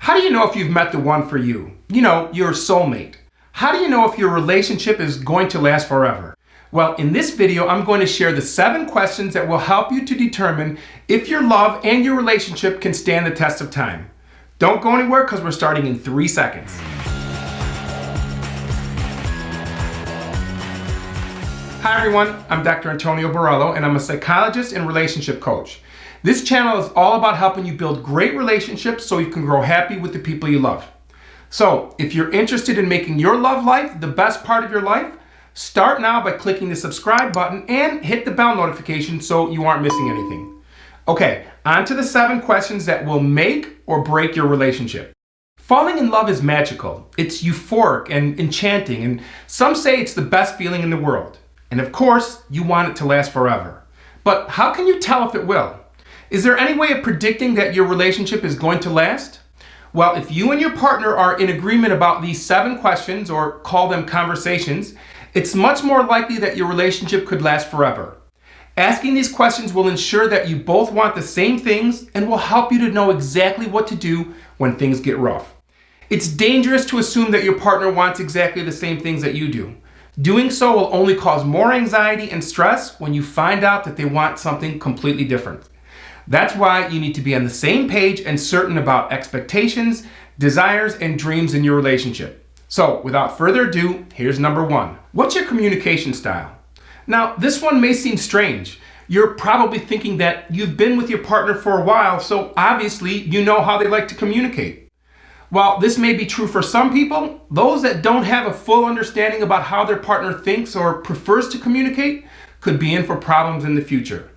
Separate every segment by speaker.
Speaker 1: How do you know if you've met the one for you? You know, your soulmate. How do you know if your relationship is going to last forever? Well, in this video, I'm going to share the 7 questions that will help you to determine if your love and your relationship can stand the test of time. Don't go anywhere because we're starting in 3 seconds. Hi everyone, I'm Dr. Antonio Borrello and I'm a psychologist and relationship coach. This channel is all about helping you build great relationships so you can grow happy with the people you love. So, if you're interested in making your love life the best part of your life, start now by clicking the subscribe button and hit the bell notification so you aren't missing anything. Okay, on to the 7 questions that will make or break your relationship. Falling in love is magical. It's euphoric and enchanting, and some say it's the best feeling in the world. And of course, you want it to last forever. But how can you tell if it will? Is there any way of predicting that your relationship is going to last? Well, if you and your partner are in agreement about these 7 questions, or call them conversations, it's much more likely that your relationship could last forever. Asking these questions will ensure that you both want the same things and will help you to know exactly what to do when things get rough. It's dangerous to assume that your partner wants exactly the same things that you do. Doing so will only cause more anxiety and stress when you find out that they want something completely different. That's why you need to be on the same page and certain about expectations, desires, and dreams in your relationship. So, without further ado, here's number 1. What's your communication style? Now, this one may seem strange. You're probably thinking that you've been with your partner for a while, so obviously you know how they like to communicate. While this may be true for some people, those that don't have a full understanding about how their partner thinks or prefers to communicate could be in for problems in the future.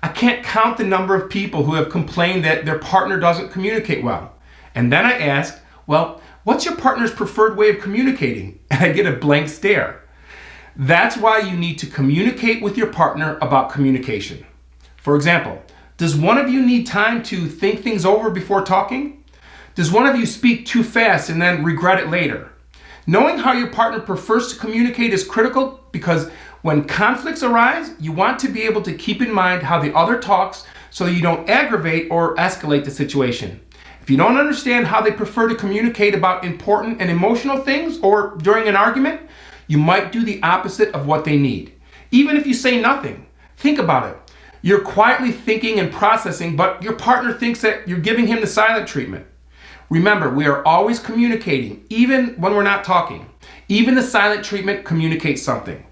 Speaker 1: I can't count the number of people who have complained that their partner doesn't communicate well. And then I ask, well, what's your partner's preferred way of communicating? And I get a blank stare. That's why you need to communicate with your partner about communication. For example, does one of you need time to think things over before talking? Does one of you speak too fast and then regret it later? Knowing how your partner prefers to communicate is critical because when conflicts arise, you want to be able to keep in mind how the other talks so you don't aggravate or escalate the situation. If you don't understand how they prefer to communicate about important and emotional things or during an argument, you might do the opposite of what they need. Even if you say nothing, think about it. You're quietly thinking and processing, but your partner thinks that you're giving him the silent treatment. Remember, we are always communicating, even when we're not talking. Even the silent treatment communicates something.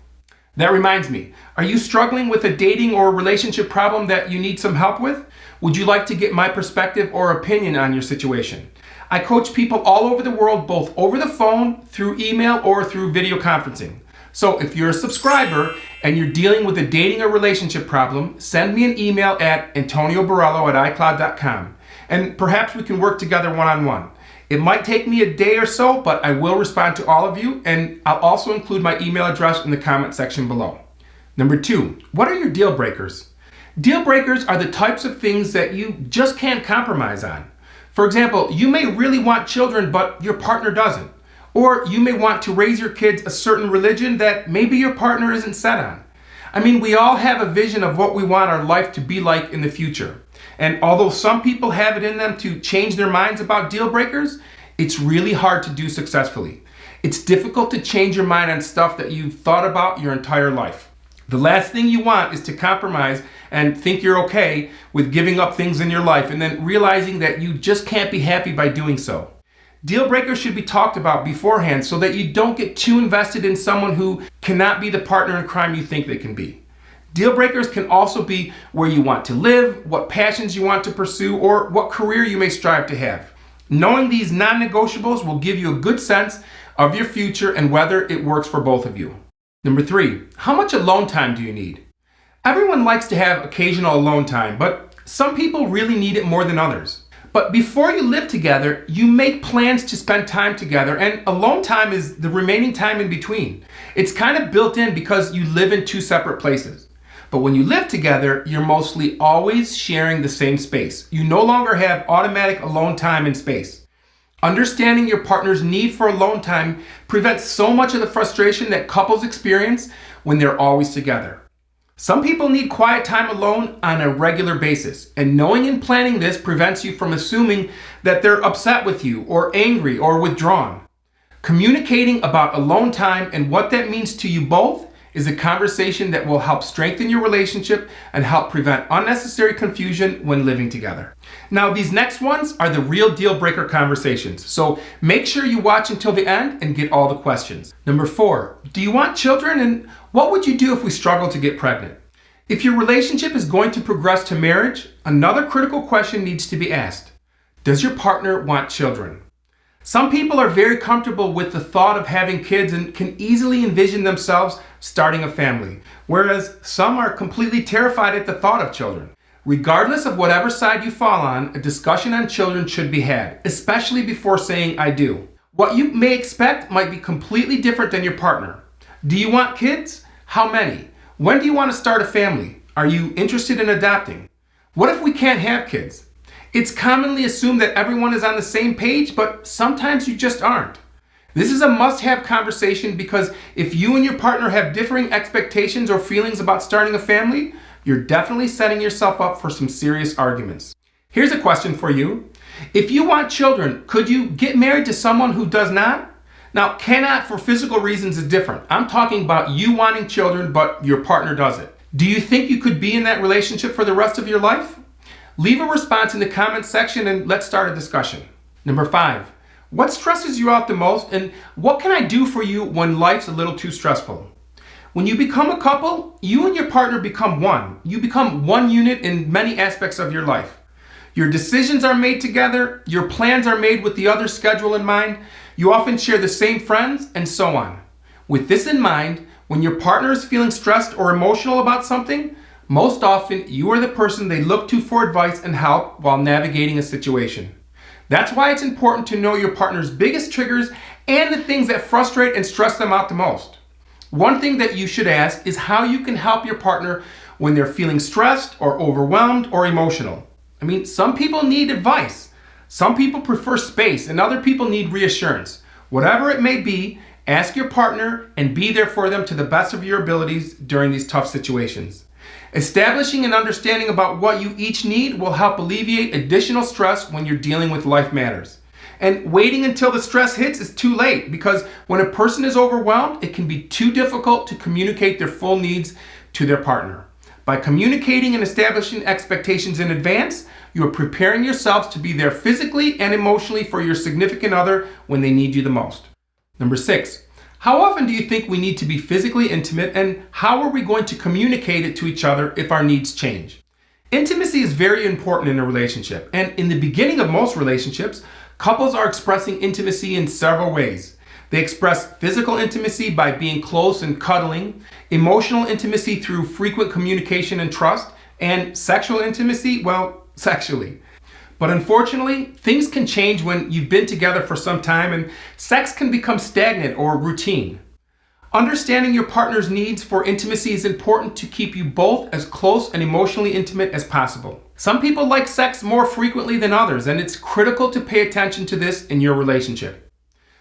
Speaker 1: That reminds me, are you struggling with a dating or relationship problem that you need some help with? Would you like to get my perspective or opinion on your situation? I coach people all over the world, both over the phone, through email, or through video conferencing. So if you're a subscriber and you're dealing with a dating or relationship problem, send me an email at antonioborrello@icloud.com. And perhaps we can work together one-on-one. It might take me a day or so, but I will respond to all of you, and I'll also include my email address in the comment section below. Number 2, what are your deal breakers? Deal breakers are the types of things that you just can't compromise on. For example, you may really want children, but your partner doesn't. Or you may want to raise your kids a certain religion that maybe your partner isn't set on. I mean, we all have a vision of what we want our life to be like in the future. And although some people have it in them to change their minds about deal breakers, it's really hard to do successfully. It's difficult to change your mind on stuff that you've thought about your entire life. The last thing you want is to compromise and think you're okay with giving up things in your life and then realizing that you just can't be happy by doing so. Deal breakers should be talked about beforehand so that you don't get too invested in someone who cannot be the partner in crime you think they can be. Deal breakers can also be where you want to live, what passions you want to pursue, or what career you may strive to have. Knowing these non-negotiables will give you a good sense of your future and whether it works for both of you. Number 3, how much alone time do you need? Everyone likes to have occasional alone time, but some people really need it more than others. But before you live together, you make plans to spend time together, and alone time is the remaining time in between. It's kind of built in because you live in 2 separate places. But when you live together, you're mostly always sharing the same space. You no longer have automatic alone time and space. Understanding your partner's need for alone time prevents so much of the frustration that couples experience when they're always together. Some people need quiet time alone on a regular basis, and knowing and planning this prevents you from assuming that they're upset with you or angry or withdrawn. Communicating about alone time and what that means to you both is a conversation that will help strengthen your relationship and help prevent unnecessary confusion when living together. Now, these next ones are the real deal breaker conversations, so make sure you watch until the end and get all the questions. Number 4, do you want children, and what would you do if we struggle to get pregnant? If your relationship is going to progress to marriage, another critical question needs to be asked. Does your partner want children? Some people are very comfortable with the thought of having kids and can easily envision themselves starting a family, whereas some are completely terrified at the thought of children. Regardless of whatever side you fall on, a discussion on children should be had, especially before saying I do. What you may expect might be completely different than your partner. Do you want kids? How many? When do you want to start a family? Are you interested in adopting? What if we can't have kids? It's commonly assumed that everyone is on the same page, but sometimes you just aren't. This is a must-have conversation because if you and your partner have differing expectations or feelings about starting a family, you're definitely setting yourself up for some serious arguments. Here's a question for you. If you want children, could you get married to someone who does not? Now, cannot for physical reasons is different. I'm talking about you wanting children, but your partner doesn't. Do you think you could be in that relationship for the rest of your life? Leave a response in the comments section and let's start a discussion. Number 5, what stresses you out the most and what can I do for you when life's a little too stressful? When you become a couple, you and your partner become one. You become one unit in many aspects of your life. Your decisions are made together, your plans are made with the other's schedule in mind, you often share the same friends, and so on. With this in mind, when your partner is feeling stressed or emotional about something, most often you are the person they look to for advice and help while navigating a situation. That's why it's important to know your partner's biggest triggers and the things that frustrate and stress them out the most. One thing that you should ask is how you can help your partner when they're feeling stressed or overwhelmed or emotional. I mean, some people need advice. Some people prefer space and other people need reassurance. Whatever it may be, ask your partner and be there for them to the best of your abilities during these tough situations. Establishing an understanding about what you each need will help alleviate additional stress when you're dealing with life matters. And waiting until the stress hits is too late because when a person is overwhelmed, it can be too difficult to communicate their full needs to their partner. By communicating and establishing expectations in advance, you are preparing yourselves to be there physically and emotionally for your significant other when they need you the most. Number 6, how often do you think we need to be physically intimate and how are we going to communicate it to each other if our needs change? Intimacy is very important in a relationship, and in the beginning of most relationships, couples are expressing intimacy in several ways. They express physical intimacy by being close and cuddling, emotional intimacy through frequent communication and trust, and sexual intimacy, well, sexually. But unfortunately, things can change when you've been together for some time and sex can become stagnant or routine. Understanding your partner's needs for intimacy is important to keep you both as close and emotionally intimate as possible. Some people like sex more frequently than others, and it's critical to pay attention to this in your relationship.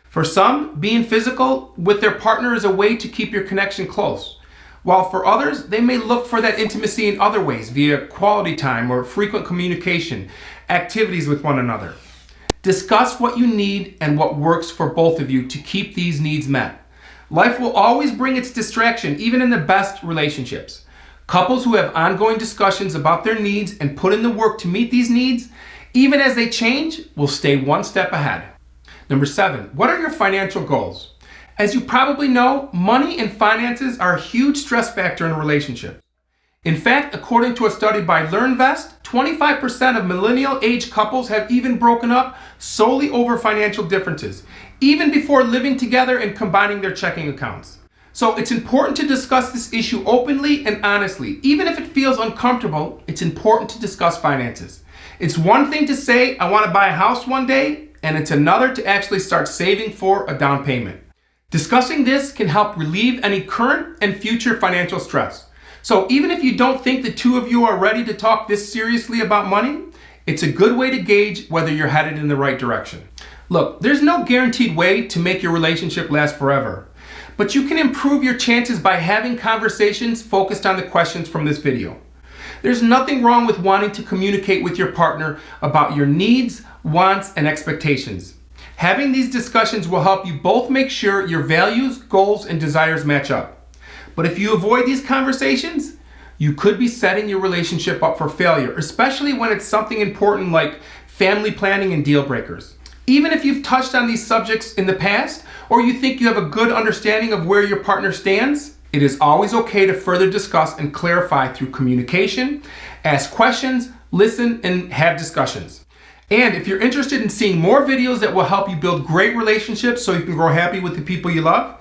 Speaker 1: For some, being physical with their partner is a way to keep your connection close, while for others, they may look for that intimacy in other ways via quality time or frequent communication, activities with one another. Discuss what you need and what works for both of you to keep these needs met. Life will always bring its distraction, even in the best relationships. Couples who have ongoing discussions about their needs and put in the work to meet these needs, even as they change, will stay one step ahead. Number 7, what are your financial goals? As you probably know, money and finances are a huge stress factor in a relationship. In fact, according to a study by LearnVest, 25% of millennial-age couples have even broken up solely over financial differences, even before living together and combining their checking accounts. So it's important to discuss this issue openly and honestly. Even if it feels uncomfortable, it's important to discuss finances. It's one thing to say, I want to buy a house one day, and it's another to actually start saving for a down payment. Discussing this can help relieve any current and future financial stress. So even if you don't think the two of you are ready to talk this seriously about money, it's a good way to gauge whether you're headed in the right direction. Look, there's no guaranteed way to make your relationship last forever. but you can improve your chances by having conversations focused on the questions from this video. There's nothing wrong with wanting to communicate with your partner about your needs, wants, and expectations. Having these discussions will help you both make sure your values, goals, and desires match up. But if you avoid these conversations, you could be setting your relationship up for failure, especially when it's something important like family planning and deal breakers. Even if you've touched on these subjects in the past, or you think you have a good understanding of where your partner stands, it is always okay to further discuss and clarify through communication, ask questions, listen, and have discussions. And if you're interested in seeing more videos that will help you build great relationships so you can grow happy with the people you love,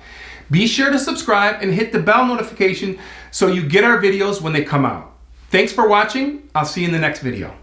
Speaker 1: be sure to subscribe and hit the bell notification so you get our videos when they come out. Thanks for watching. I'll see you in the next video.